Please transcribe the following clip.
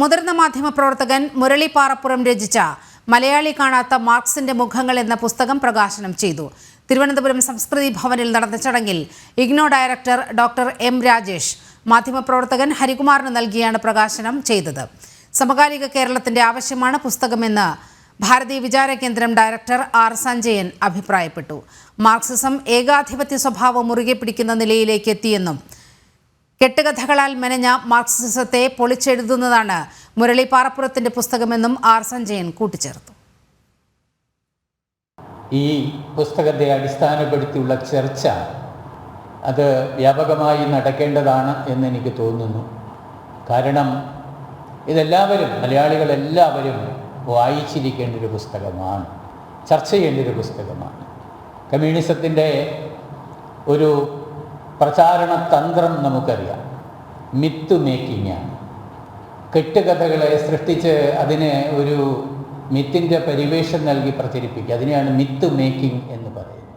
മുതിർന്ന മാധ്യമപ്രവർത്തകൻ മുരളി പാറപ്പുറം രചിച്ച മലയാളി കാണാത്ത മാർക്സിന്റെ മുഖങ്ങൾ എന്ന പുസ്തകം പ്രകാശനം ചെയ്തു. തിരുവനന്തപുരം സംസ്കൃതി ഭവനിൽ നടന്ന ചടങ്ങിൽ IGNOU director doctor M Rajesh മാധ്യമപ്രവർത്തകൻ ഹരികുമാറിന് നൽകിയാണ് പ്രകാശനം ചെയ്തത്. സമകാലിക കേരളത്തിന്റെ ആവശ്യമാണ് പുസ്തകമെന്ന് ഭാരതീയ വിചാര കേന്ദ്രം ഡയറക്ടർ ആർ സഞ്ജയൻ അഭിപ്രായപ്പെട്ടു. മാർക്സിസം ഏകാധിപത്യ സ്വഭാവം മുറുകെ പിടിക്കുന്ന നിലയിലേക്ക് എത്തിയെന്നും കെട്ടുകഥകളാൽ മെനഞ്ഞ മാർക്സിസത്തെ പൊളിച്ചെഴുതുന്നതാണ് മുരളി പാറപ്പുറത്തിന്റെ പുസ്തകമെന്നും ആർ സഞ്ജയൻ കൂട്ടിച്ചേർത്തു. ഈ പുസ്തകത്തെ അടിസ്ഥാനപ്പെടുത്തിയുള്ള ചർച്ച അത് വ്യാപകമായി നടക്കേണ്ടതാണ് എന്നെനിക്ക് തോന്നുന്നു. കാരണം ഇതെല്ലാവരും മലയാളികളെല്ലാവരും വായിച്ചിരിക്കേണ്ട ഒരു പുസ്തകമാണ്, ചർച്ച ചെയ്യേണ്ട ഒരു പുസ്തകമാണ്. കമ്മ്യൂണിസത്തിൻ്റെ ഒരു പ്രചാരണ തന്ത്രം നമുക്കറിയാം, മിത്ത് മേക്കിംഗ് ആണ്. കെട്ടുകഥകളെ സൃഷ്ടിച്ച് അതിന് ഒരു മിത്തിൻ്റെ പരിവേഷം നൽകി പ്രചരിപ്പിക്കുക, അതിനെയാണ് മിത്ത് മേക്കിംഗ് എന്ന് പറയുന്നത്.